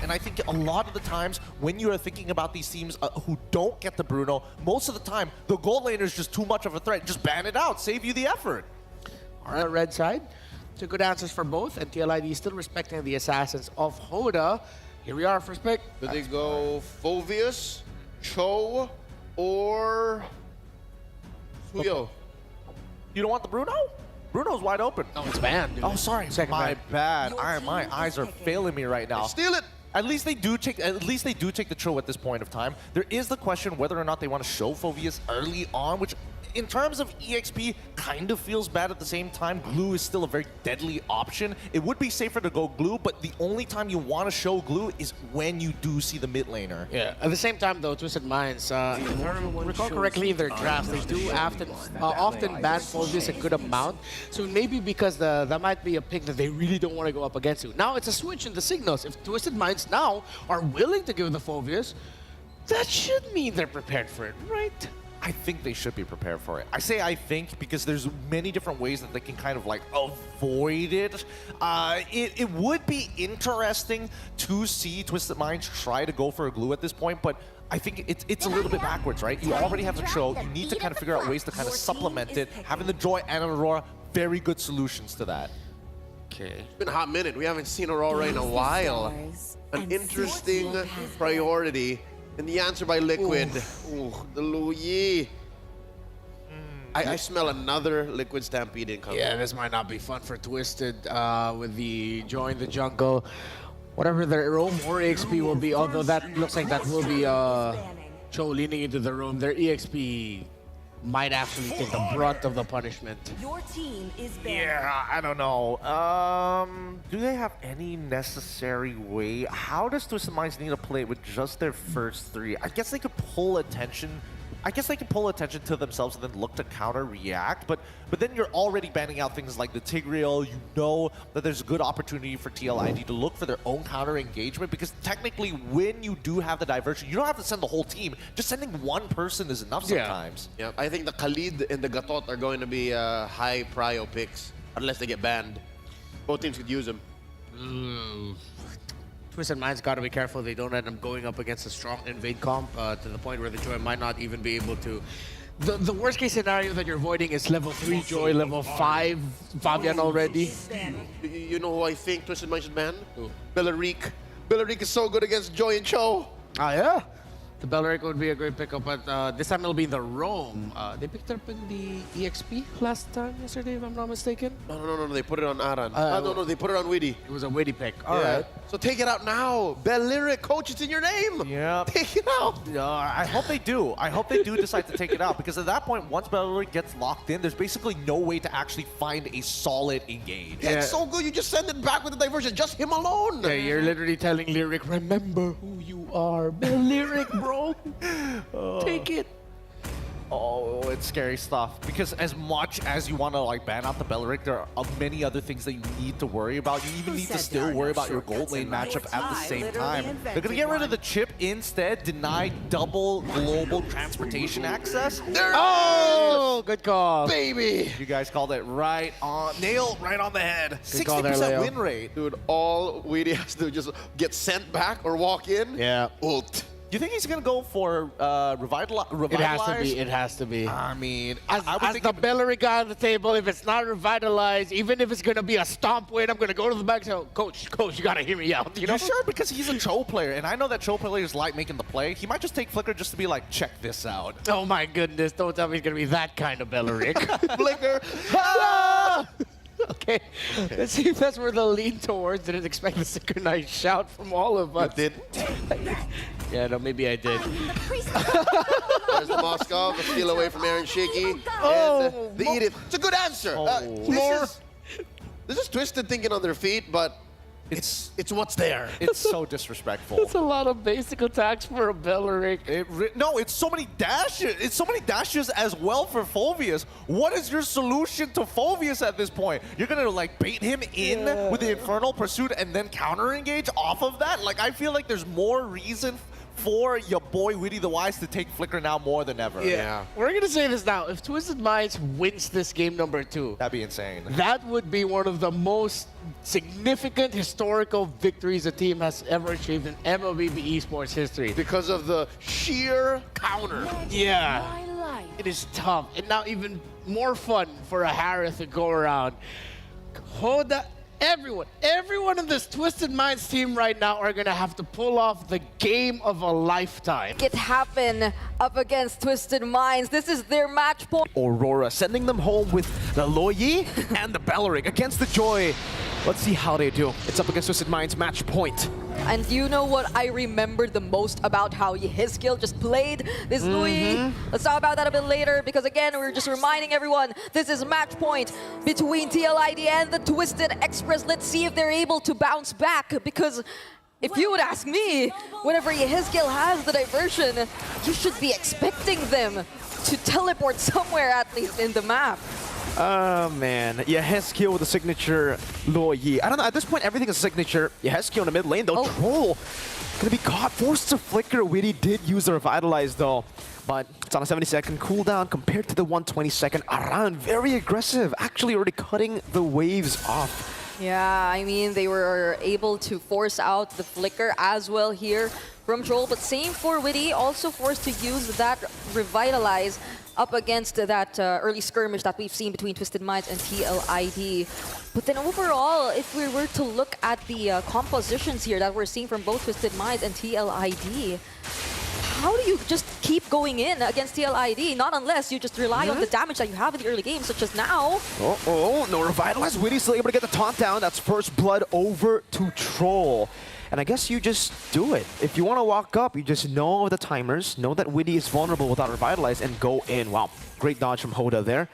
And I think a lot of the times when you are thinking about these teams who don't get the Bruno, most of the time the gold laner is just too much of a threat. Just ban it out, save you the effort. All right, red side. Two good answers for both, and TLID still respecting the assassins of Hoda. Here we are, first pick. Do they go Phoveus, Cho, or Fuyo? You don't want the Bruno? Bruno's wide open. No, it's banned. Dude. Oh, sorry. Second My ban. bad. My eyes are failing me right now. Steal it! At least they do take the Cho at this point of time. There is the question whether or not they want to show Phoveus early on, which in terms of EXP kind of feels bad at the same time. Glue is still a very deadly option. It would be safer to go Glue, but the only time you want to show Glue is when you do see the mid laner. Yeah. At the same time, though, Twisted Minds, if I recall correctly, in their drafts, they do often ban Phoveus a good amount. So maybe because that might be a pick that they really don't want to go up against you. Now it's a switch in the signals. If Twisted Minds now are willing to give the Phoveus, that should mean they're prepared for it, right? I think they should be prepared for it. I say I think because there's many different ways that they can kind of like avoid it. It would be interesting to see Twisted Minds try to go for a Glue at this point, but I think it's a little bit backwards, right? You already have the Cho. You need to kind of figure out ways to kind of supplement it. Having the Joy and an Aurora, very good solutions to that. Okay. It's been a hot minute. We haven't seen Aurora in a while. An interesting priority. And the answer by Liquid. Ooh, the Louis. I smell another Liquid Stampede incoming. Yeah, this might not be fun for Twisted with the join the jungle. Whatever their roam or EXP will be, although that looks like that will be Cho leaning into the roam, their EXP might actually take the brunt of the punishment. Your team is banned. Yeah, I don't know. Do they have any necessary way? How does Twisted Minds need to play with just their first three? I guess they could pull attention. I guess they can pull attention to themselves and then look to counter-react, but then you're already banning out things like the Tigreal. You know that there's a good opportunity for TLID to look for their own counter-engagement, because technically when you do have the diversion, you don't have to send the whole team. Just sending one person is enough sometimes. Yeah, I think the Khalid and the Gatot are going to be high prio picks, unless they get banned. Both teams could use them. Twisted Minds got to be careful they don't end up going up against a strong invade comp to the point where the Joy might not even be able to. The worst case scenario that you're avoiding is level 3 Joy, level 5 Fabian already. You know who I think Twisted Minds should ban? Who? Bellarique. Bellarique is so good against Joy and Cho. Ah, yeah? The Bellaric would be a great pickup, but this time it'll be the roam. They picked up in the EXP last time yesterday, if I'm not mistaken. No, they put it on Aran. No, they put it on Widdy. It was a witty pick. All right. So take it out now. Bellaric, coach, it's in your name. Yeah. Take it out. I hope they do. I hope they do decide to take it out, because at that point, once Bellaric gets locked in, there's basically no way to actually find a solid engage. Yeah. It's so good. You just send it back with the diversion. Just him alone. Yeah, you're literally telling Lyric, remember who you are. Lyric, bro. Take it. Oh, it's scary stuff. Because as much as you want to like ban out the Bellaric, there are many other things that you need to worry about. You even need to still worry about your gold lane matchup at the same time. They're going to get rid of the chip instead, deny double global transportation access. Oh, good call. Baby. You guys called it right on, nail right on the head. Good call there, 60% Leo. win rate. Dude, all Widdy has to do is just get sent back or walk in. Yeah. Ult. Do you think he's going to go for revitalize? It has to be. It has to be. I mean, As I would the think Bellaric guy on the table, if it's not revitalized, even if it's going to be a stomp win, I'm going to go to the back and say, Coach, you got to hear me out. You know? You sure? Because he's a Cho player, and I know that Cho players like making the play. He might just take Flicker just to be like, check this out. Oh my goodness, don't tell me he's going to be that kind of Bellaric. Flicker. Ah! Okay, let's see if that's where they'll lean towards. Didn't expect a synchronized shout from all of us. Did. Yeah, no, maybe I did. There's the Moscow, the steal away from Aaron Shaky. Oh, and the Edith. It's a good answer. This is Twisted thinking on their feet, but it's what's there. It's so disrespectful. It's a lot of basic attacks for a Bellaric. No, it's so many dashes. It's so many dashes as well for Phoveus. What is your solution to Phoveus at this point? You're gonna like bait him in with the Infernal Pursuit and then counter engage off of that? Like, I feel like there's more reason for your boy Witty the Wise to take Flicker now more than ever. Yeah. We're gonna say this now. If Twisted Minds wins this game number 2, That'd be insane. that would be one of the most significant historical victories the team has ever achieved in Mlbb esports history. Because of the sheer counter. Yeah, it is tough. And now even more fun for a Harith to go around. Hoda, everyone in this Twisted Minds team right now are gonna have to pull off the game of a lifetime. It happen up against Twisted Minds. This is their match point. Aurora sending them home with the Loyi and the Bellering against the Joy. Let's see how they do. It's up against Twisted Minds match point. And you know what I remember the most about how his skill just played this Louis? Let's talk about that a bit later, because again, we're just reminding everyone, this is match point between TLID and the Twisted Express. Let's see if they're able to bounce back, because if you would ask me, whenever his skill has the diversion, you should be expecting them to teleport somewhere at least in the map. Oh man, Yehezkiel with the signature Loyi. I don't know, at this point everything is signature. Yehezkiel in the mid lane though, Troll gonna be caught, forced to flicker. Witty did use the Revitalize though, but it's on a 70-second cooldown compared to the 120-second. Aran, very aggressive, actually already cutting the waves off. Yeah, I mean, they were able to force out the flicker as well here from Troll, but same for Witty, also forced to use that Revitalize up against that early skirmish that we've seen between Twisted Minds and TLID. But then overall, if we were to look at the compositions here that we're seeing from both Twisted Minds and TLID, how do you just keep going in against TLID? Not unless you just rely on the damage that you have in the early game, such as now. No Revitalize. Witty still able to get the taunt down. That's first blood over to Troll. And I guess you just do it. If you want to walk up, you just know the timers, know that Witty is vulnerable without Revitalize, and go in. Wow, great dodge from Hoda there.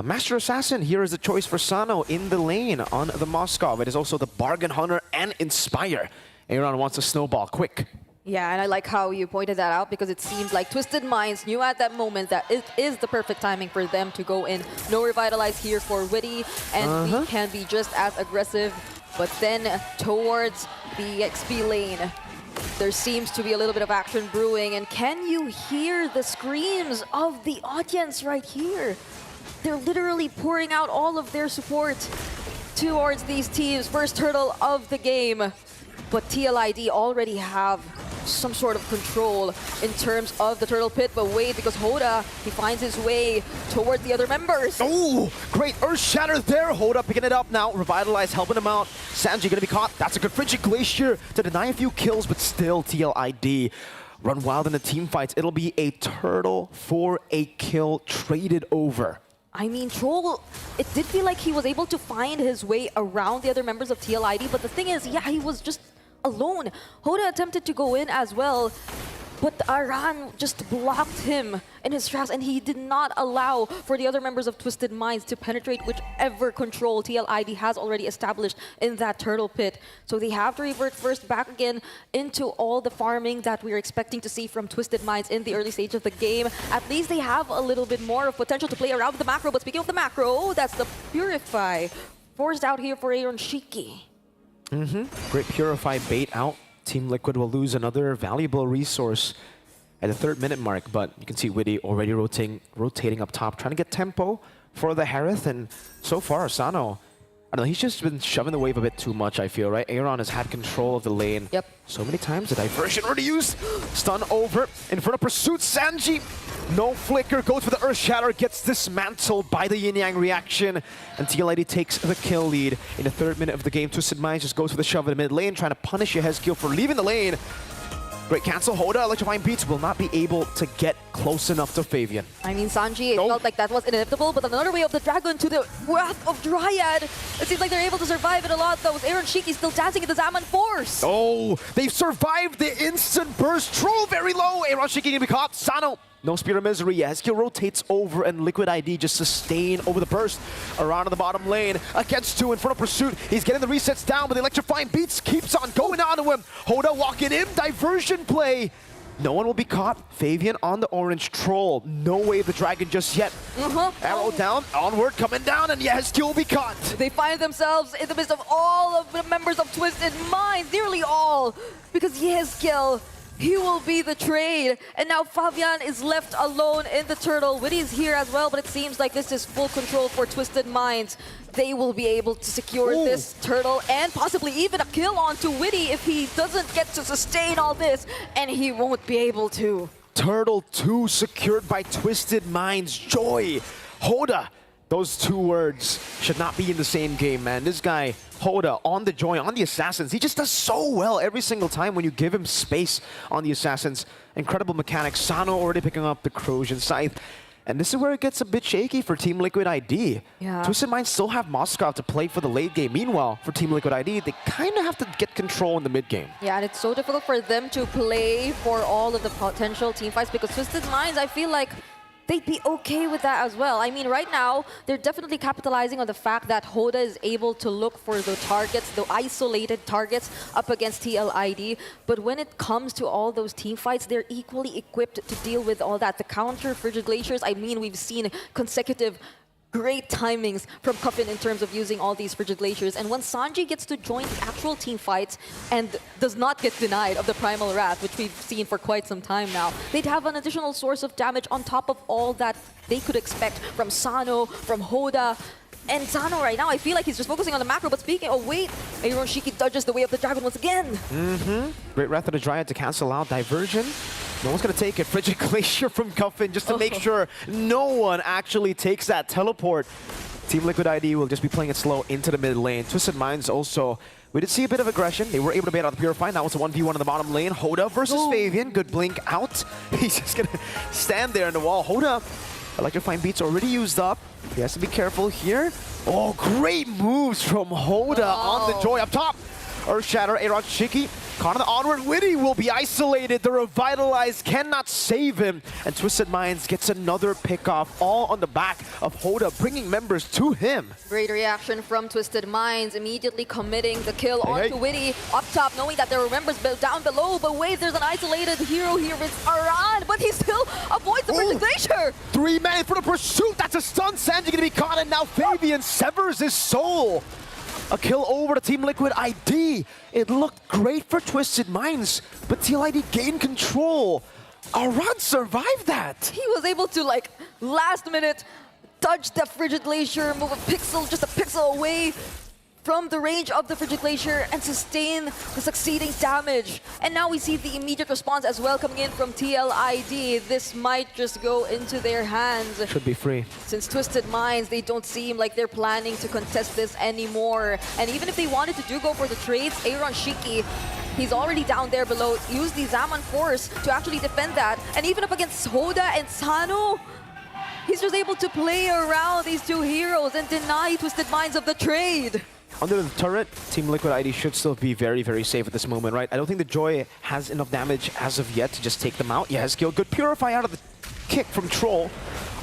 Master Assassin, here is the choice for Sano in the lane on the Moskov. It is also the Bargain Hunter and Inspire. Aaron wants a snowball, quick. Yeah, and I like how you pointed that out, because it seems like Twisted Minds knew at that moment that it is the perfect timing for them to go in. No Revitalize here for Witty, and we can be just as aggressive. But then towards the XP lane, there seems to be a little bit of action brewing. And can you hear the screams of the audience right here? They're literally pouring out all of their support towards these teams. First hurdle of the game. But TLID already have some sort of control in terms of the turtle pit, but wait, because Hoda, he finds his way towards the other members. Oh, great Earth Shatter there. Hoda picking it up now. Revitalize helping him out. Sanji gonna be caught. That's a good Frigid Glacier to deny a few kills, but still TLID run wild in the team fights. It'll be a turtle for a kill traded over. I mean, Troll, it did feel like he was able to find his way around the other members of TLID, but the thing is, yeah, he was just alone. Hoda attempted to go in as well, but Aran just blocked him in his tracks, and he did not allow for the other members of Twisted Minds to penetrate whichever control TLID has already established in that turtle pit. So they have to revert first back again into all the farming that we're expecting to see from Twisted Minds in the early stage of the game. At least they have a little bit more of potential to play around with the macro, but speaking of the macro, that's the Purify forced out here for Aaron Shiki. Great Purify bait out. Team Liquid will lose another valuable resource at the 3rd minute mark, but you can see Witty already rotating up top, trying to get tempo for the Harith, and so far, Sano, I don't know, he's just been shoving the wave a bit too much, I feel, right? Aaron has had control of the lane so many times. The diversion already used. Stun over. In front of pursuit, Sanji. No flicker, goes for the Earth Shatter, gets dismantled by the Yin Yang reaction, and TLID takes the kill lead in the 3rd minute of the game. Twisted Minds just goes for the shove in the mid lane, trying to punish Yehezkiel for leaving the lane. Great cancel. Hoda, electrifying beats, will not be able to get close enough to Fabian. I mean, Sanji, it felt like that was inevitable, but another way of the dragon to the wrath of Dryad. It seems like they're able to survive it a lot, though, with Aaron Shiki still dancing in the Zaman Force. Oh, they've survived the instant burst. Troll very low. Aaron Shiki gonna be caught. Sano, no Spear of Misery. Yehezkiel rotates over, and Liquid ID just sustain over the burst. Around in the bottom lane, against 2 in front of pursuit. He's getting the resets down, but the electrifying beats keeps on going on to him. Hoda walking in, diversion play. No one will be caught. Fabian on the orange. Troll, no way of the dragon just yet. Arrow down, onward, coming down, and Yehezkiel will be caught. They find themselves in the midst of all of the members of Twisted Minds, nearly all, because Yehezkiel, he will be the trade. And now Fabian is left alone in the turtle. Witty's here as well, but it seems like this is full control for Twisted Minds. They will be able to secure this turtle and possibly even a kill onto Witty if he doesn't get to sustain all this, and he won't be able to. Turtle 2 secured by Twisted Minds. Joy. Hoda. Those two words should not be in the same game, man. This guy, Hoda, on the Joy, on the Assassins, he just does so well every single time when you give him space on the Assassins. Incredible mechanics. Sano already picking up the Corrosion Scythe. And this is where it gets a bit shaky for Team Liquid ID. Yeah. Twisted Minds still have Moskov to play for the late game. Meanwhile, for Team Liquid ID, they kind of have to get control in the mid game. Yeah, and it's so difficult for them to play for all of the potential team fights because Twisted Minds, I feel like they'd be okay with that as well. I mean, right now, they're definitely capitalizing on the fact that Hoda is able to look for the targets, the isolated targets up against TLID. But when it comes to all those team fights, they're equally equipped to deal with all that. The counter Frigid Glaciers, I mean, we've seen consecutive great timings from Coffin in terms of using all these Frigid Glaciers. And when Sanji gets to join the actual team fights and does not get denied of the Primal Wrath, which we've seen for quite some time now, they'd have an additional source of damage on top of all that they could expect from Sano, from Hoda. And Sano right now, I feel like he's just focusing on the macro, but speaking, oh wait, Aaron Shiki dodges the way of the dragon once again. Great Wrath of the Dryad to cancel out Diversion. No one's going to take it. Frigid Glacier from Cuffin just to make sure no one actually takes that teleport. Team Liquid ID will just be playing it slow into the mid lane. Twisted Minds also, we did see a bit of aggression. They were able to bait out the Purify. Now it's a 1v1 in the bottom lane. Hoda versus Fabian. Good blink out. He's just going to stand there in the wall. Hoda, Electrifying Beat's already used up. He has to be careful here. Oh, great moves from Hoda on the Joy up top. Earth Shatter, Aaron Shiki. Caught on the onward, Witty will be isolated. The Revitalized cannot save him. And Twisted Minds gets another pick off, all on the back of Hoda, bringing members to him. Great reaction from Twisted Minds, immediately committing the kill onto Witty. Up top, knowing that there are members down below, but wait, there's an isolated hero here. It's Aran, but he still avoids the Frigid Glacier. 3 men for the pursuit. That's a stun. Sanji gonna be caught, and now Fabian severs his soul. A kill over to Team Liquid ID. It looked great for Twisted Minds, but TLID gained control. Aran survived that. He was able to, like, last minute dodge the Frigid Glacier, move a pixel, just a pixel away from the range of the Frigid Glacier and sustain the succeeding damage. And now we see the immediate response as well coming in from TLID. This might just go into their hands. Should be free. Since Twisted Minds, they don't seem like they're planning to contest this anymore. And even if they wanted to go for the trades, Aaron Shiki, he's already down there below, used the Zaman Force to actually defend that. And even up against Hoda and Sano, he's just able to play around these two heroes and deny Twisted Minds of the trade. Under the turret, Team Liquid ID should still be very, very safe at this moment, right? I don't think the Joy has enough damage as of yet to just take them out. Yeah, skill good. Purify out of the kick from Troll.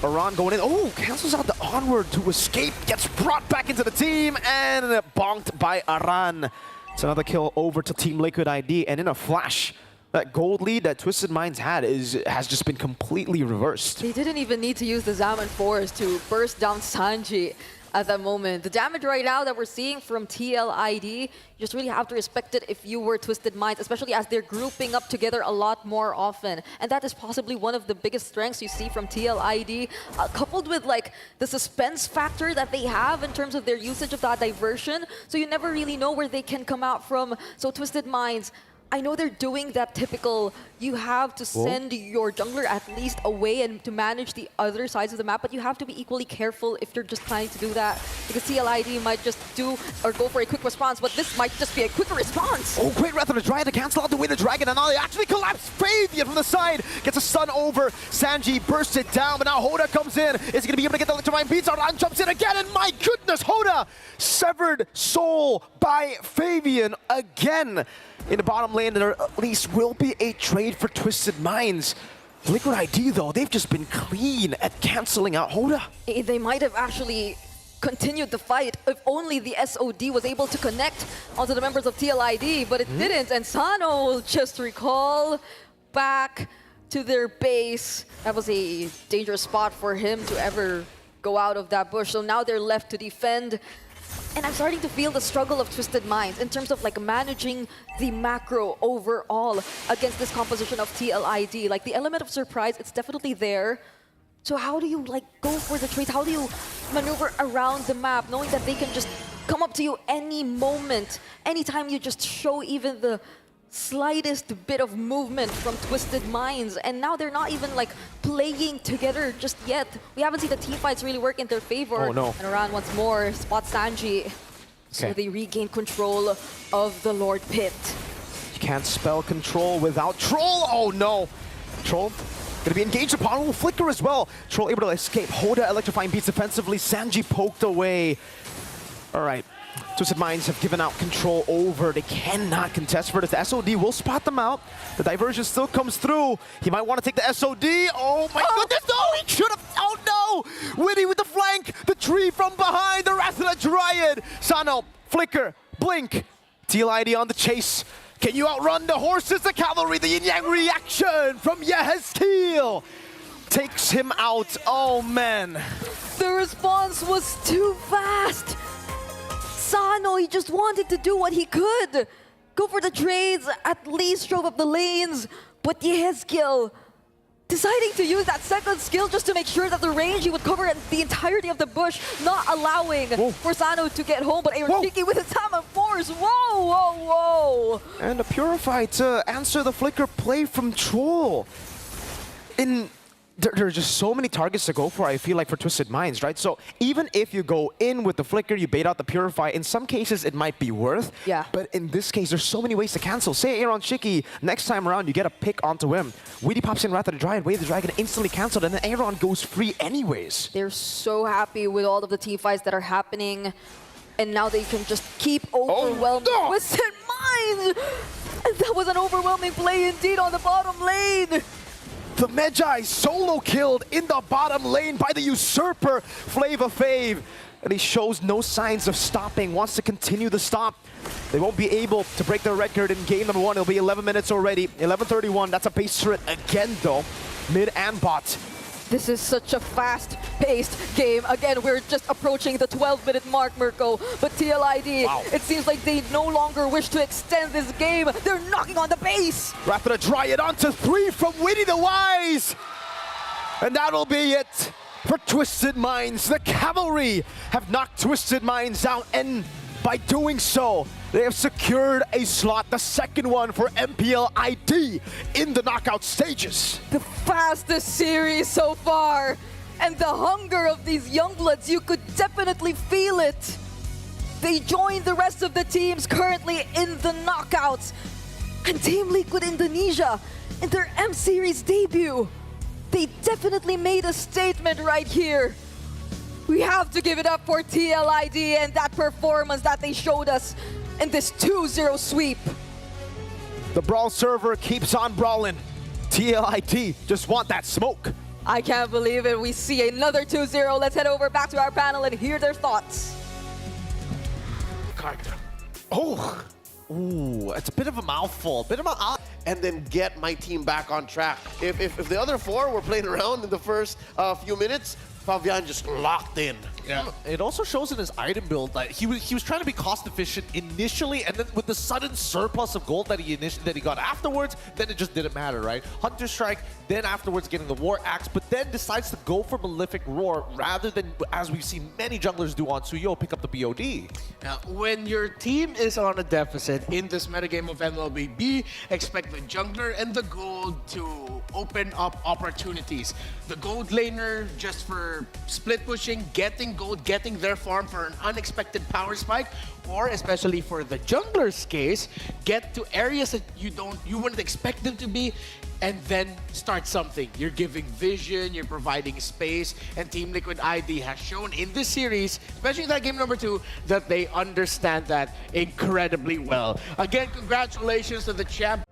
Aran going in. Oh, cancels out the onward to escape. Gets brought back into the team and bonked by Aran. It's another kill over to Team Liquid ID. And in a flash, that gold lead that Twisted Minds has just been completely reversed. They didn't even need to use the Zaman Force to burst down Sanji at that moment. The damage right now that we're seeing from TLID, you just really have to respect it if you were Twisted Minds, especially as they're grouping up together a lot more often. And that is possibly one of the biggest strengths you see from TLID, coupled with like the suspense factor that they have in terms of their usage of that diversion. So you never really know where they can come out from. So Twisted Minds, I know they're doing that typical, you have to send your jungler at least away and to manage the other sides of the map, but you have to be equally careful if you're just trying to do that, because TLID might just do or go for a quick response, but this might just be a quicker response. Oh, great Wrath of the Dryad to cancel out the Winter Dragon, and now they actually collapse. Fabian from the side gets a stun over. Sanji bursts it down, but now Hoda comes in. Is he going to be able to get the Electrifying Beats? Aran jumps in again, and my goodness, Hoda severed soul by Fabian again. In the bottom lane, there at least will be a trade for Twisted Minds. Liquid ID, though, they've just been clean at canceling out Hoda. They might have actually continued the fight if only the SOD was able to connect onto the members of TLID, but it didn't, and Sano will just recall back to their base. That was a dangerous spot for him to ever go out of that bush, so now they're left to defend. And I'm starting to feel the struggle of Twisted Minds in terms of like managing the macro overall against this composition of TLID. Like the element of surprise, it's definitely there. So how do you like go for the trades? How do you maneuver around the map knowing that they can just come up to you any moment, anytime you just show even the slightest bit of movement from Twisted Minds, and now they're not even like playing together just yet. We haven't seen the team fights really work in their favor. Oh no. And around once more, spot Sanji. So they regain control of the Lord Pit. You can't spell control without Troll. Oh no. Troll gonna be engaged upon. Will flicker as well. Troll able to escape. Hoda electrifying beats defensively. Sanji poked away. All right. Twisted Minds have given out control over. They cannot contest for this. The SOD will spot them out. The diversion still comes through. He might want to take the SOD. Oh my goodness, no! He should have. Oh no! Witty with the flank. The tree from behind. The Wrath of the Dryad. Sano, flicker, blink. TLID on the chase. Can you outrun the horses, the cavalry? The yin-yang reaction from Yehezkiel takes him out. Oh man. The response was too fast. Sano, he just wanted to do what he could. Go for the trades, at least drove up the lanes. But Yehezkiel deciding to use that second skill just to make sure that the range he would cover the entirety of the bush, not allowing for Sano to get home. But Aaron Shiki with a time of force. Whoa, whoa, whoa. And a Purify to answer the flicker play from Troll. There are just so many targets to go for, I feel like, for Twisted Minds, right? So even if you go in with the flicker, you bait out the Purify, in some cases it might be worth. Yeah. But in this case, there's so many ways to cancel. Say Aaron Shiki, next time around, you get a pick onto him. Weedy pops in Wrath of the Dryad, Wave the Dragon instantly canceled, and then Aaron goes free anyways. They're so happy with all of the team fights that are happening. And now they can just keep overwhelming Twisted Minds. And that was an overwhelming play indeed on the bottom lane. The Magi solo killed in the bottom lane by the Usurper, Flava Fave. And he shows no signs of stopping, wants to continue the stop. They won't be able to break their record in game number 1. It'll be 11 minutes already. 11:31, that's a pace turret again though. Mid and bot. This is such a fast-paced game. Again, we're just approaching the 12-minute mark, Mirko. But TLID, it seems like they no longer wish to extend this game. They're knocking on the base. Wrath of the Dryad onto 3 from Witty the Wise. And that'll be it for Twisted Minds. The Cavalry have knocked Twisted Minds out, and by doing so, they have secured a slot, the second one for MPL ID in the knockout stages. The fastest series so far. And the hunger of these youngbloods, you could definitely feel it. They join the rest of the teams currently in the knockouts. And Team Liquid Indonesia, in their M-Series debut, they definitely made a statement right here. We have to give it up for TLID and that performance that they showed us in this 2-0 sweep. The Brawl server keeps on brawling. TLID just want that smoke. I can't believe it. We see another 2-0. Let's head over back to our panel and hear their thoughts. Oh, ooh, it's a bit of a mouthful. And then get my team back on track. If the other 4 were playing around in the first few minutes, Fabian just locked in. Yeah. It also shows in his item build that he was trying to be cost efficient initially, and then with the sudden surplus of gold that he got afterwards, then it just didn't matter, right? Hunter Strike, then afterwards getting the War Axe, but then decides to go for Malefic Roar rather than, as we've seen many junglers do on Suyo, pick up the BOD. Now, when your team is on a deficit in this metagame of Mlbb, expect the jungler and the gold to open up opportunities. The gold laner just for split pushing, getting gold, getting their farm for an unexpected power spike, or especially for the jungler's case, get to areas that you wouldn't expect them to be, and then start something. You're giving vision, you're providing space, and Team Liquid ID has shown in this series, especially in that game number 2, that they understand that incredibly well. Again, congratulations to the champ.